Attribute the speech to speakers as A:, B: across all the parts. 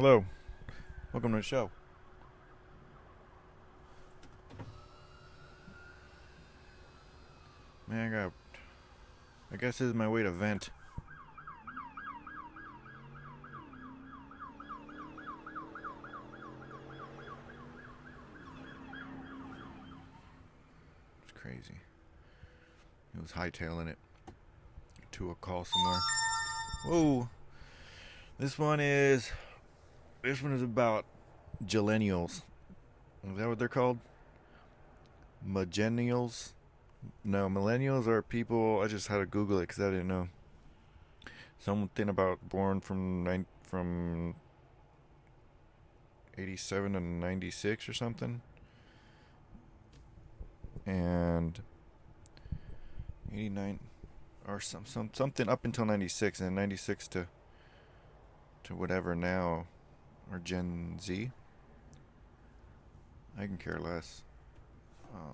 A: Hello, welcome to the show. Man, I guess this is my way to vent. It's crazy. It was hightailing it to a call somewhere. Whoa, this one is this one is about millennials. Is that what they're called? Millennials? No, millennials are people. I just had to Google it because I didn't know something about born from 87 to 96 or something, and 89 or something up until 96, and 96 to whatever now, or Gen Z. I can care less. Uh,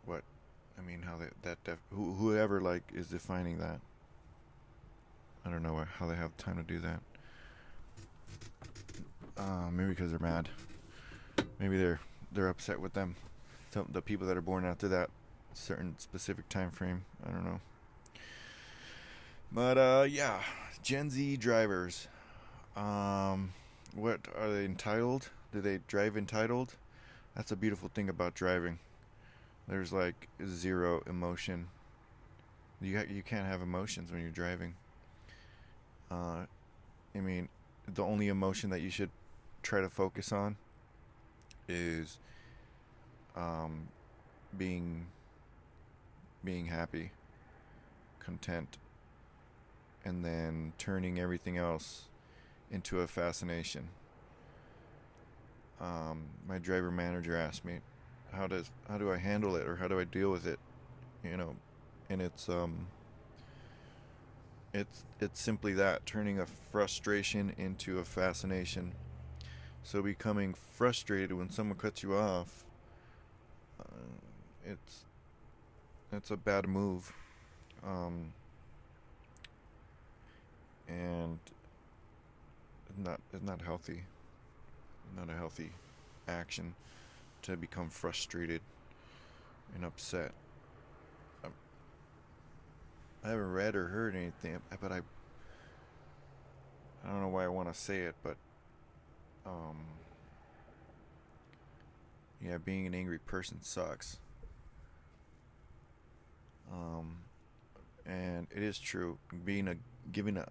A: what I mean, how whoever like is defining that. I don't know how they have time to do that. Maybe because they're mad. Maybe they're upset with them. The people that are born after that certain specific time frame. I don't know. But yeah, Gen Z drivers. What are they entitled? Do they drive entitled? That's a beautiful thing about driving. There's like zero emotion. You can't have emotions when you're driving. I mean, the only emotion that you should try to focus on is um, being being happy, content, and then turning everything else into a fascination. My driver manager asked me, how do I handle it, or how do I deal with it? You know, and it's simply that, turning a frustration into a fascination. So becoming frustrated when someone cuts you off, it's it's a bad move, and it's not healthy. Not a healthy action to become frustrated and upset. Um, I haven't read or heard anything, but I don't know why I want to say it, but um, yeah, being an angry person sucks. Um, and it is true. Giving a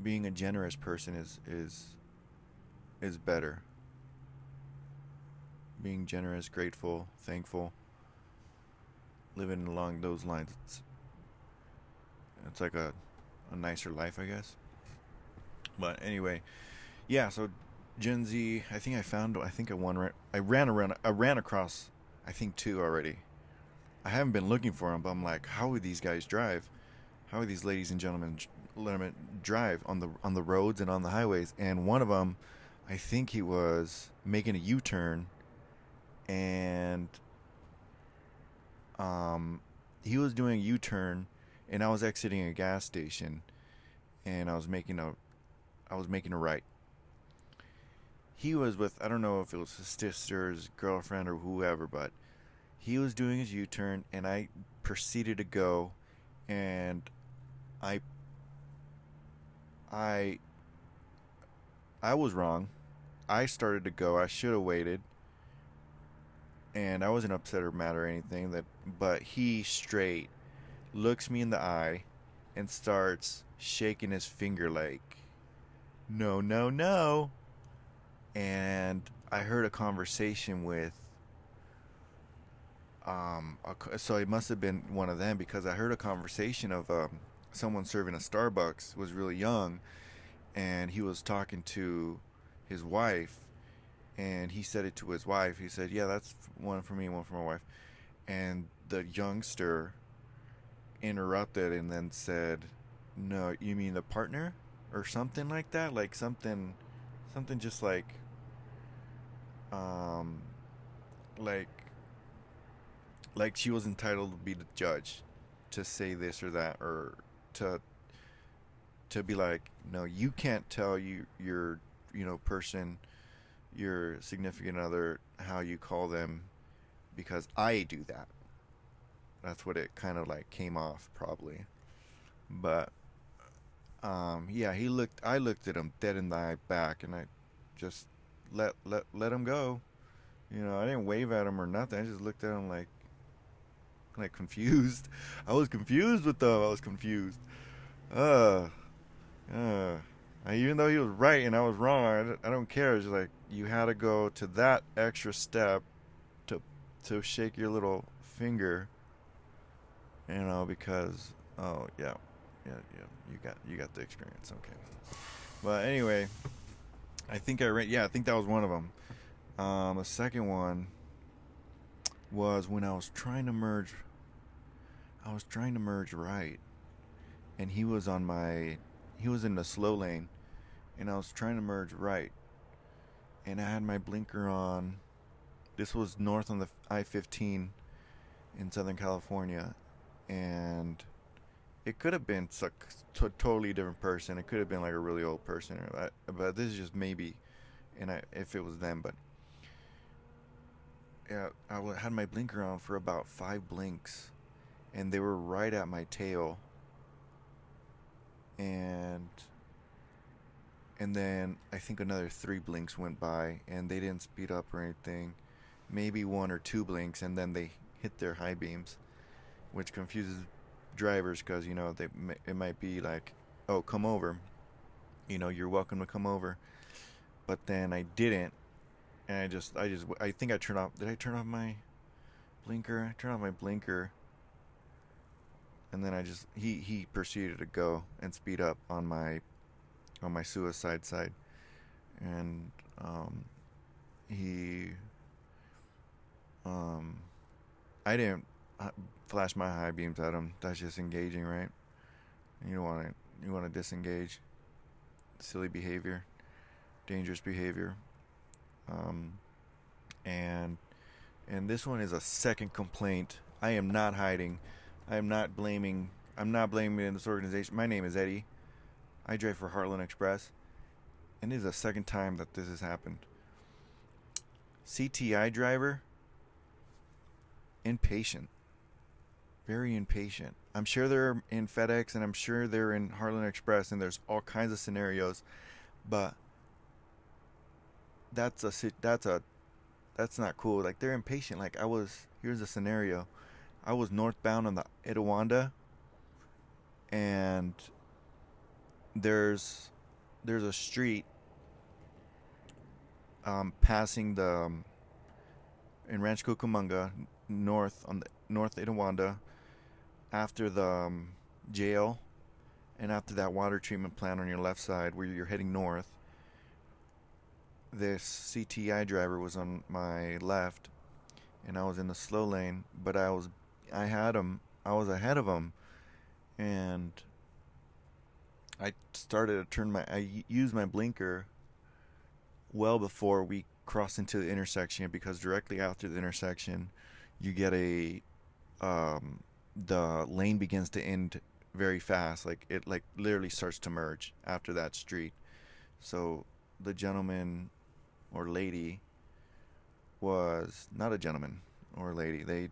A: being a generous person is better. Being generous, grateful, thankful, living along those lines. It's like a nicer life, I guess. But anyway, yeah. So Gen Z, I think I found. I think I one. I ran around. I ran across. I think two already. I haven't been looking for them, but I'm like, how would these guys drive? How would these ladies and gentlemen drive on the roads and on the highways? And one of them, I think he was making a U-turn, and um, he was doing a U-turn, and I was exiting a gas station, and I was making a right. He was with, I don't know if it was his sister's girlfriend or whoever, but he was doing his U-turn, and I proceeded to go, and I I I was wrong. I started to go. I should have waited, and I wasn't upset or mad or anything. But he straight looks me in the eye and starts shaking his finger like, no, no, no. And I heard a conversation with so it must have been one of them, because I heard a conversation of someone serving a Starbucks, was really young, and he was talking to his wife, and he said it to his wife. He said, "Yeah, that's one for me, one for my wife." And the youngster interrupted and then said, "No, you mean the partner?" or something like that, like something just um like she was entitled to be the judge, to say this or that, or to to be like, no, you can't tell your person, your significant other, how you call them, because I do that. That's what it kind of like came off probably. But yeah, I looked at him dead in the eye back, and I just let him go. I didn't wave at him or nothing. I just looked at him like confused. I was confused with them. I was confused. Uh, uh. Even though he was right and I was wrong, I don't care. It's just like you had to go to that extra step to shake your little finger, because oh yeah, yeah, you got the experience. Okay, but anyway, I think I read. Yeah, I think that was one of them. The second one was when I was trying to merge. I was trying to merge right, and he was in the slow lane, and I was trying to merge right, and I had my blinker on. This was north on the I-15 in Southern California, and it could have been a totally different person. It could have been like a really old person, but this is just maybe, if it was them. But yeah, had my blinker on for about 5 blinks, and they were right at my tail, and then I think another 3 blinks went by, and they didn't speed up or anything. Maybe 1 or 2 blinks, and then they hit their high beams, which confuses drivers because it might be like, oh, come over, you're welcome to come over. But then I didn't, and I think I turned off. Did I turn off my blinker? I turned off my blinker, and then he proceeded to go and speed up on my suicide side, and he I didn't flash my high beams at him. That's just engaging, right? You want to disengage. Silly behavior, dangerous behavior. And this one is a second complaint. I am not hiding. I'm not blaming this organization. My name is Eddie. I drive for Heartland Express, and this is the second time that this has happened. CTI driver, impatient, very impatient. I'm sure they're in FedEx, and I'm sure they're in Heartland Express, and there's all kinds of scenarios, but that's not cool. Like, they're impatient. Like, here's a scenario. I was northbound on the Itawanda, and there's a street passing in Rancho Cucamonga, north on the North Itawanda, after the jail, and after that water treatment plant on your left side where you're heading north. This CTI driver was on my left, and I was in the slow lane, but I was ahead of him, and I used my blinker well before we crossed into the intersection, because directly after the intersection, you get the lane begins to end very fast. Like, it literally starts to merge after that street. So the gentleman or lady was not a gentleman or lady.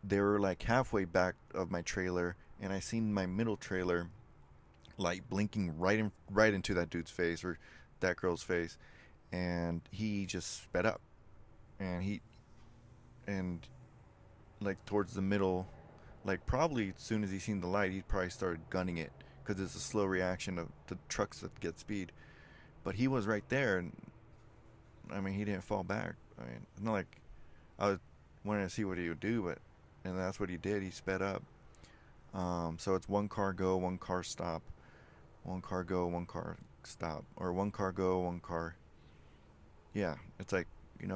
A: They were like halfway back of my trailer, and I seen my middle trailer light blinking right into that dude's face, or that girl's face, and he just sped up, and like towards the middle, like probably as soon as he seen the light, he probably started gunning it, because it's a slow reaction of the trucks that get speed. But he was right there, and I mean, he didn't fall back. I mean, it's not like I was wanting to see what he would do, and that's what he did. He sped up. So it's one car go, one car stop, one car go, one car stop, or one car go, one car. Yeah, it's like, it's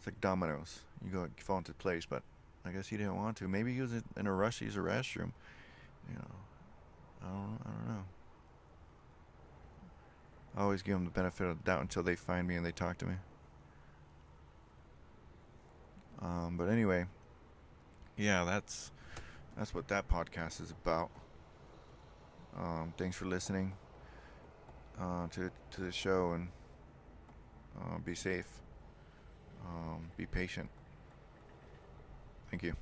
A: like dominoes. You fall into place, but I guess he didn't want to. Maybe he was in a rush to use a restroom. I don't know. I always give them the benefit of the doubt until they find me and they talk to me. But anyway, yeah, that's what that podcast is about. Thanks for listening to the show, and be safe. Be patient. Thank you.